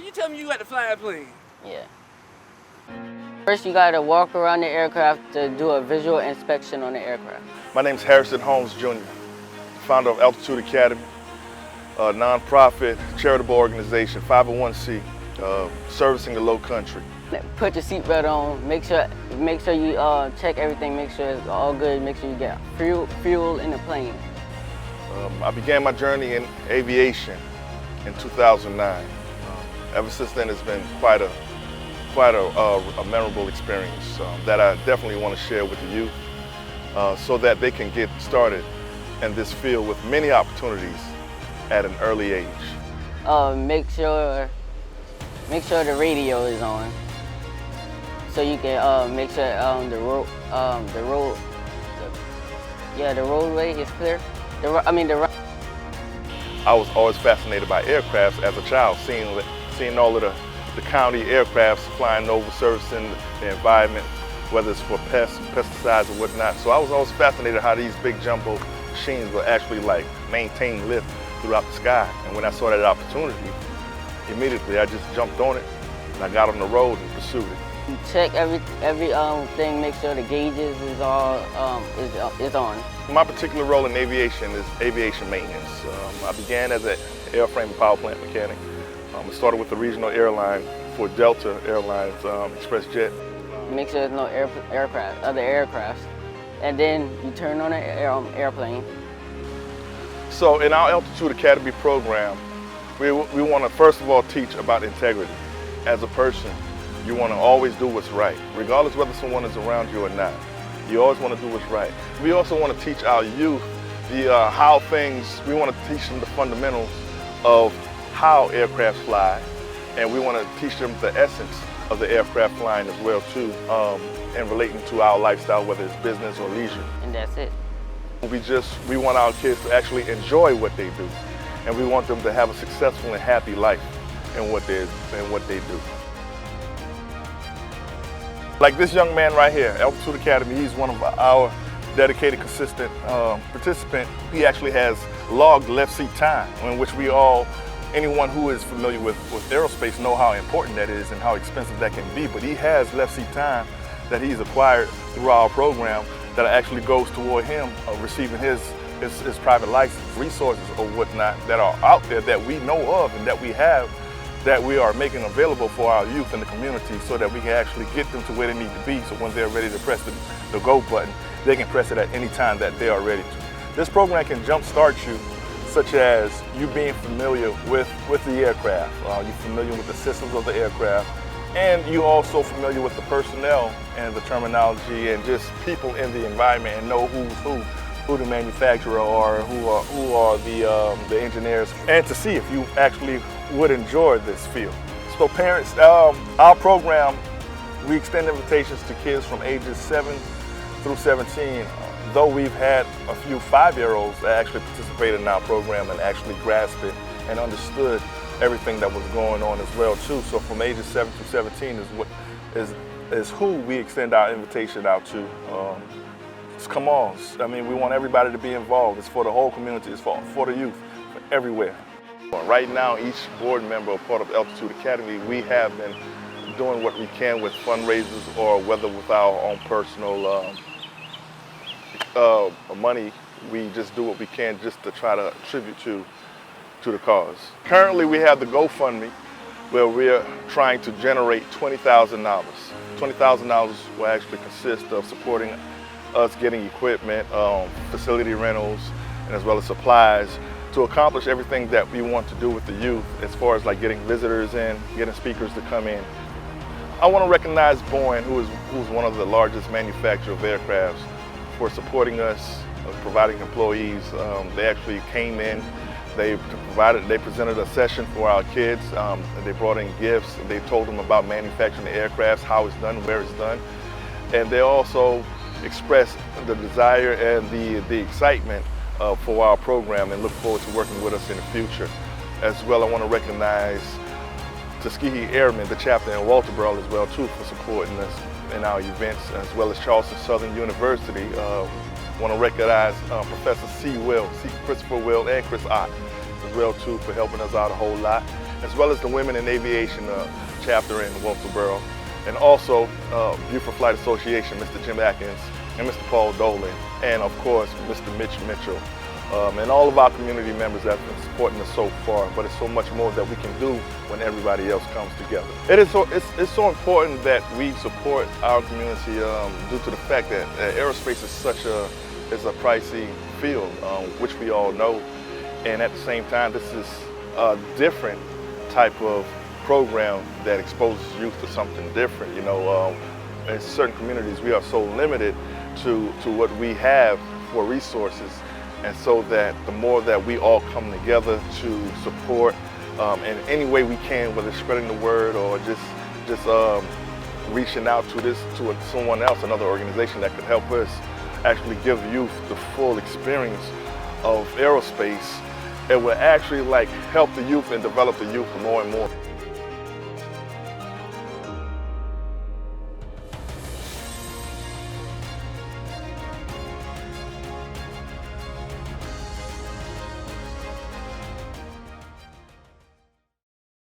you tell me you got to fly a plane? Yeah. First, you got to walk around the aircraft to do a visual inspection on the aircraft. My name is Harrison Holmes Jr., founder of Altitude Academy, a nonprofit charitable organization, 501c, servicing the low country. Put your seatbelt on. Make sure you check everything. Make sure it's all good. Make sure you get fuel in the plane. I began my journey in aviation in 2009. Ever since then, it's been quite a memorable experience that I definitely want to share with the youth so that they can get started in this field with many opportunities at an early age. Make sure the radio is on, so you can make sure the roadway is clear. I was always fascinated by aircrafts as a child, seeing all of the county aircrafts flying over, servicing the environment, whether it's for pests, pesticides, or whatnot. So I was always fascinated how these big jumbo machines will actually maintain lift throughout the sky. And when I saw that opportunity, immediately I just jumped on it and I got on the road and pursued it. You check every thing, make sure the gauges is all is on. My particular role in aviation is aviation maintenance. I began as an airframe and power plant mechanic. I started with the regional airline for Delta Airlines ExpressJet. Make sure there's no other aircrafts, and then you turn on an airplane. So in our Altitude Academy program, we want to first of all teach about integrity. As a person, you want to always do what's right, regardless whether someone is around you or not. You always want to do what's right. We also want to teach our youth we want to teach them the fundamentals of how aircraft fly, and we want to teach them the essence of the aircraft flying as well too, and relating to our lifestyle, whether it's business or leisure. And that's it. We want our kids to actually enjoy what they do, and we want them to have a successful and happy life in what they do. Like this young man right here, Altitude Academy, he's one of our dedicated, consistent participant. He actually has logged left seat time, in which anyone who is familiar with aerospace know how important that is and how expensive that can be. But he has left seat time that he's acquired through our program that actually goes toward him receiving his private license. Resources or whatnot that are out there that we know of and that we have, that we are making available for our youth in the community so that we can actually get them to where they need to be, so when they're ready to press the go button, they can press it at any time that they are ready to. This program can jumpstart you, such as you being familiar with the aircraft, you're familiar with the systems of the aircraft, and you're also familiar with the personnel and the terminology and just people in the environment, and know who the manufacturer are, who are the engineers, and to see if you actually would enjoy this field. So parents, our program, we extend invitations to kids from ages 7 through 17, though we've had a few 5-year-olds that actually participated in our program and actually grasped it and understood everything that was going on as well too. So from ages 7 through 17 is who we extend our invitation out to. Come on, I mean, we want everybody to be involved. It's for the whole community, it's for the youth, for everywhere. Right now, each board member or part of Altitude Academy, we have been doing what we can with fundraisers or whether with our own personal money. We just do what we can just to try to attribute to the cause. Currently, we have the GoFundMe where we're trying to generate $20,000. $20,000 will actually consist of supporting us getting equipment, facility rentals, and as well as supplies to accomplish everything that we want to do with the youth, as far as like getting visitors in, getting speakers to come in. I want to recognize Boeing, who's one of the largest manufacturers of aircrafts, for supporting us, providing employees. They actually came in, they presented a session for our kids. They brought in gifts, they told them about manufacturing the aircrafts, how it's done, where it's done. And they also expressed the desire and the excitement for our program and look forward to working with us in the future. As well, I want to recognize Tuskegee Airmen, the chapter in Walterboro as well too, for supporting us in our events, as well as Charleston Southern University. I want to recognize Professor C. Christopher Will, and Chris Ott as well too, for helping us out a whole lot. as well as the Women in Aviation chapter in Wilkesboro, and also Buford Flight Association, Mr. Jim Atkins, and Mr. Paul Dolan, and of course, Mr. Mitch Mitchell, and all of our community members that have been supporting us so far. But it's so much more that we can do when everybody else comes together. It's so important that we support our community due to the fact that aerospace is such a pricey field, which we all know, and at the same time, this is a different type of program that exposes youth to something different. You know, in certain communities, we are so limited to what we have for resources, and so that the more that we all come together to support in any way we can, whether it's spreading the word or just reaching out to someone else, another organization that could help us actually give youth the full experience of aerospace, it will actually help the youth and develop the youth more and more.